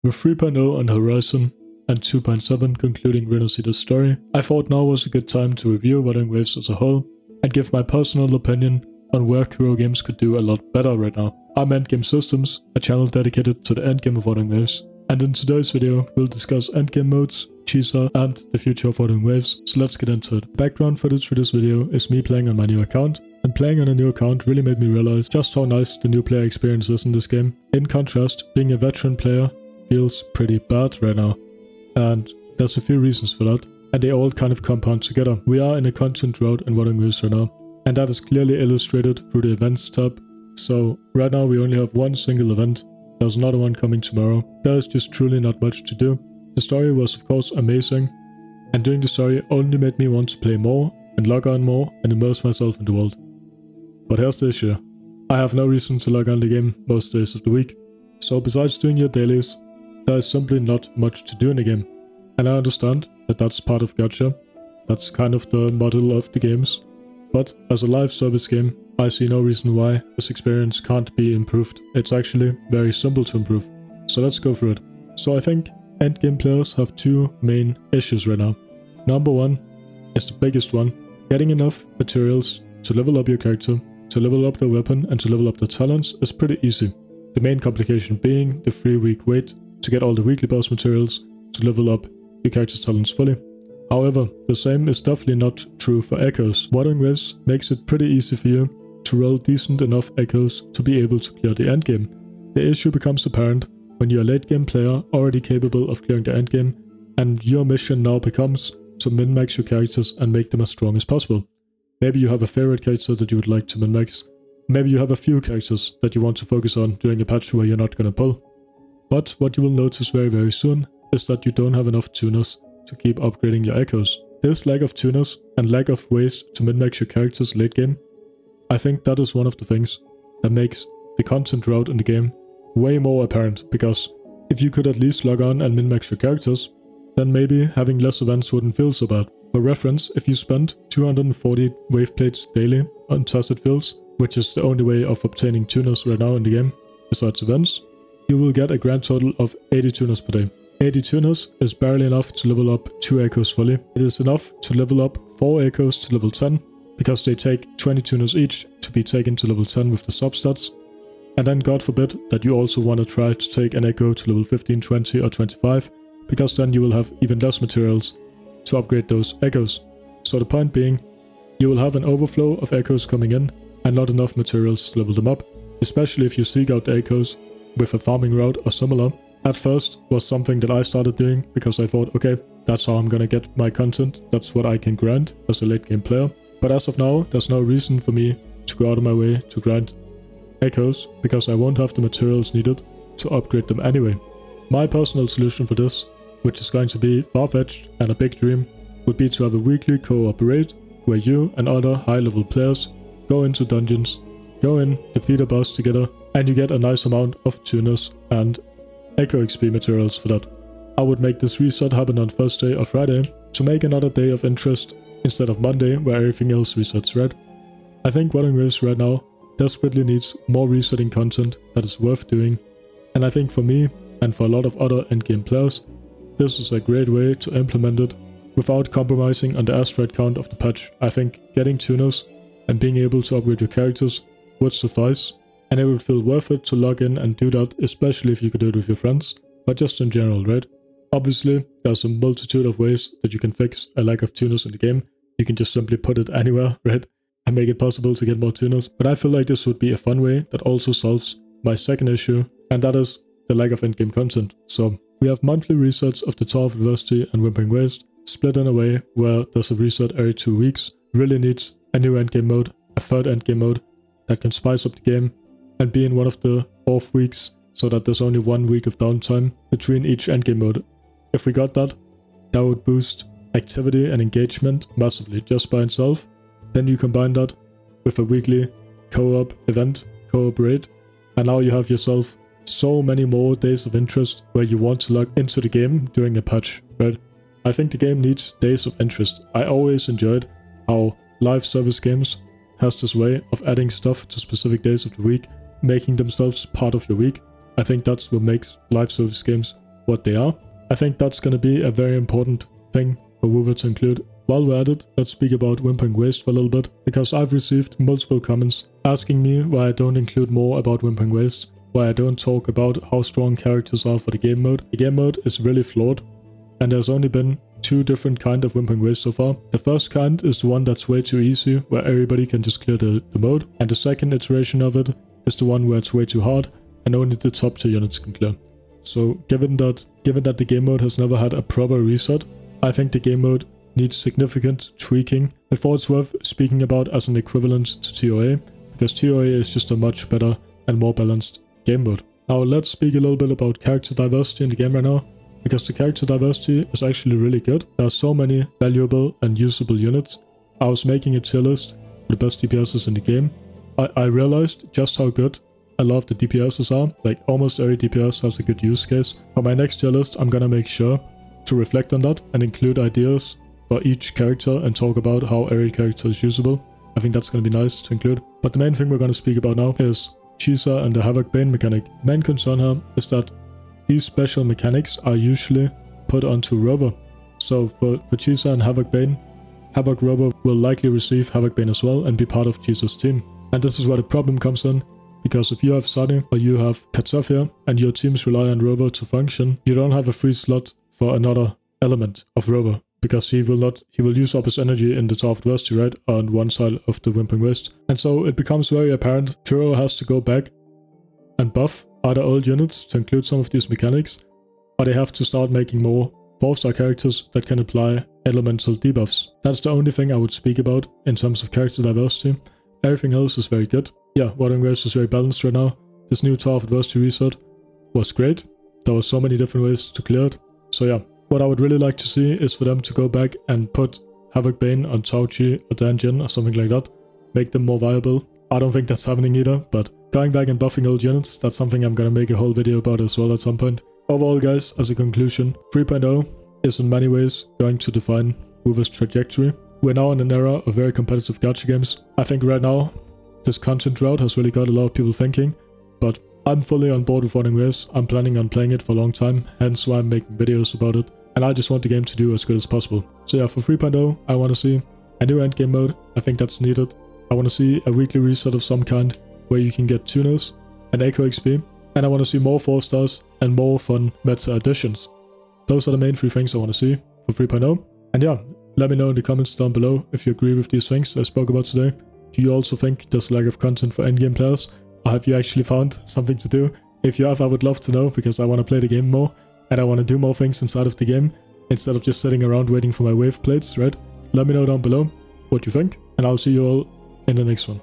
With 3.0 on the horizon and 2.7 concluding Renaceda's story, I thought now was a good time to review Wuthering Waves as a whole and give my personal opinion on where WUWA games could do a lot better right now. I'm Endgame Systems, a channel dedicated to the endgame of Wuthering Waves, and in today's video we'll discuss endgame modes, Chisa, and the future of Wuthering Waves, so let's get into it. Background footage for this video is me playing on my new account, and playing on a new account really made me realize just how nice the new player experience is in this game. In contrast, being a veteran player feels pretty bad right now, and there's a few reasons for that, and they all kind of compound together. We are in a content drought in Wuthering Waves right now, and that is clearly illustrated through the events tab. So right now we only have one single event, there's another one coming tomorrow. There is just truly not much to do. The story was of course amazing, and doing the story only made me want to play more and log on more and immerse myself in the world. But here's the issue. I have no reason to log on the game most days of the week. So besides doing your dailies, there is simply not much to do in the game. And I understand that that's part of gacha. That's kind of the model of the games. But as a live service game, I see no reason why this experience can't be improved. It's actually very simple to improve. So let's go through it. So I think endgame players have two main issues right now. Number one is the biggest one. Getting enough materials to level up your character, to level up their weapon, and to level up their talents is pretty easy. The main complication being the 3-week wait to get all the weekly boss materials to level up your character's talents fully. However, the same is definitely not true for echoes. Wuthering Waves makes it pretty easy for you to roll decent enough echoes to be able to clear the endgame. The issue becomes apparent when you're a late game player already capable of clearing the endgame, and your mission now becomes to min-max your characters and make them as strong as possible. Maybe you have a favorite character that you would like to min-max. Maybe you have a few characters that you want to focus on during a patch where you're not gonna pull. But what you will notice very soon is that you don't have enough tuners to keep upgrading your echoes. This lack of tuners and lack of ways to min-max your characters late game, I think that is one of the things that makes the content drought in the game way more apparent, because if you could at least log on and min-max your characters, then maybe having less events wouldn't feel so bad. For reference, if you spend 240 wave plates daily on tested fills, which is the only way of obtaining tuners right now in the game, besides events, you will get a grand total of 80 tuners per day. 80 tuners is barely enough to level up 2 echoes fully. It is enough to level up 4 echoes to level 10, because they take 20 tuners each to be taken to level 10 with the substats. And then God forbid that you also want to try to take an echo to level 15, 20 or 25, because then you will have even less materials to upgrade those echoes. So the point being, you will have an overflow of echoes coming in and not enough materials to level them up, especially if you seek out the echoes with a farming route or similar. At first was something that I started doing because I thought, okay, that's how I'm gonna get my content, that's what I can grind as a late game player. But as of now, there's no reason for me to go out of my way to grind echoes, because I won't have the materials needed to upgrade them anyway. My personal solution for this, which is going to be far-fetched and a big dream, would be to have a weekly co-op raid where you and other high-level players go into dungeons, go in, defeat a boss together, and you get a nice amount of tuners and echo XP materials for that. I would make this reset happen on Thursday or Friday to make another day of interest instead of Monday where everything else resets, right? I think Wuthering Waves right now desperately needs more resetting content that is worth doing, and I think for me and for a lot of other endgame players, this is a great way to implement it without compromising on the asteroid count of the patch. I think getting tuners and being able to upgrade your characters would suffice, and it would feel worth it to log in and do that, especially if you could do it with your friends, but just in general, right? Obviously, there's a multitude of ways that you can fix a lack of tuners in the game. You can just simply put it anywhere, right? And make it possible to get more tuners. But I feel like this would be a fun way that also solves my second issue, and that is the lack of in-game content. So we have monthly resets of the Tower of Adversity and Whimpering Wastes, split in a way where there's a reset every 2 weeks. Really needs a new endgame mode, a third endgame mode that can spice up the game and be in one of the off weeks, so that there's only 1 week of downtime between each endgame mode. If we got that, that would boost activity and engagement massively just by itself. Then you combine that with a weekly co-op event, co-op raid, and now you have yourself so many more days of interest where you want to log into the game during a patch, right? I think the game needs days of interest. I always enjoyed how live service games has this way of adding stuff to specific days of the week, making themselves part of your week. I think that's what makes live service games what they are. I think that's going to be a very important thing for WUWA to include. While we're at it, let's speak about Whimpering Wastes for a little bit, because I've received multiple comments asking me why I don't include more about Whimpering Wastes, why I don't talk about how strong characters are for the game mode. The game mode is really flawed, and there's only been 2 different kind of Whimpering Wastes so far. The first kind is the one that's way too easy, where everybody can just clear the mode, and the second iteration of it is the one where it's way too hard, and only the top 2 units can clear. So given that the game mode has never had a proper reset, I think the game mode needs significant tweaking before it's worth speaking about as an equivalent to TOA, because TOA is just a much better and more balanced game mode. Now let's speak a little bit about character diversity in the game right now, because the character diversity is actually really good. There are so many valuable and usable units. I was making a tier list for the best DPSs in the game. I realized just how good a lot of the DPSs are. Like almost every DPS has a good use case. For my next tier list, I'm gonna make sure to reflect on that and include ideas for each character and talk about how every character is usable. I think that's going to be nice to include. But the main thing we're going to speak about now is Chisa and the Havoc Bane mechanic. The main concern here is that these special mechanics are usually put onto Rover. So for Chisa and Havoc Bane, Havoc Rover will likely receive Havoc Bane as well and be part of Chisa's team. And this is where the problem comes in, because if you have Sunny or you have Katsafia and your teams rely on Rover to function, you don't have a free slot for another element of Rover, because he will use up his energy in the Tower of Adversity, right, on one side of the Whimpering Wastes. And so it becomes very apparent Kuro has to go back and buff other old units to include some of these mechanics, or they have to start making more 4-star characters that can apply elemental debuffs. That's the only thing I would speak about in terms of character diversity. Everything else is very good. Yeah, Wuthering Waves is very balanced right now. This new Tower of Adversity reset was great. There were so many different ways to clear it. So yeah, what I would really like to see is for them to go back and put Havoc Bane on Tauchi or Danjin or something like that. Make them more viable. I don't think that's happening either, but going back and buffing old units, that's something I'm gonna make a whole video about as well at some point. Overall guys, as a conclusion, 3.0 is in many ways going to define WUWA's trajectory. We're now in an era of very competitive gacha games. I think right now, this content drought has really got a lot of people thinking, but I'm fully on board with Wuthering Waves. I'm planning on playing it for a long time, hence why I'm making videos about it. And I just want the game to do as good as possible. So yeah, for 3.0, I want to see a new endgame mode. I think that's needed. I want to see a weekly reset of some kind, where you can get tuners and Echo XP. And I want to see more 4-stars and more fun meta additions. Those are the main 3 things I want to see for 3.0. And yeah, let me know in the comments down below if you agree with these things I spoke about today. Do you also think there's a lack of content for endgame players? Or have you actually found something to do? If you have, I would love to know, because I want to play the game more. And I want to do more things inside of the game, instead of just sitting around waiting for my wave plates, right? Let me know down below what you think, and I'll see you all in the next one.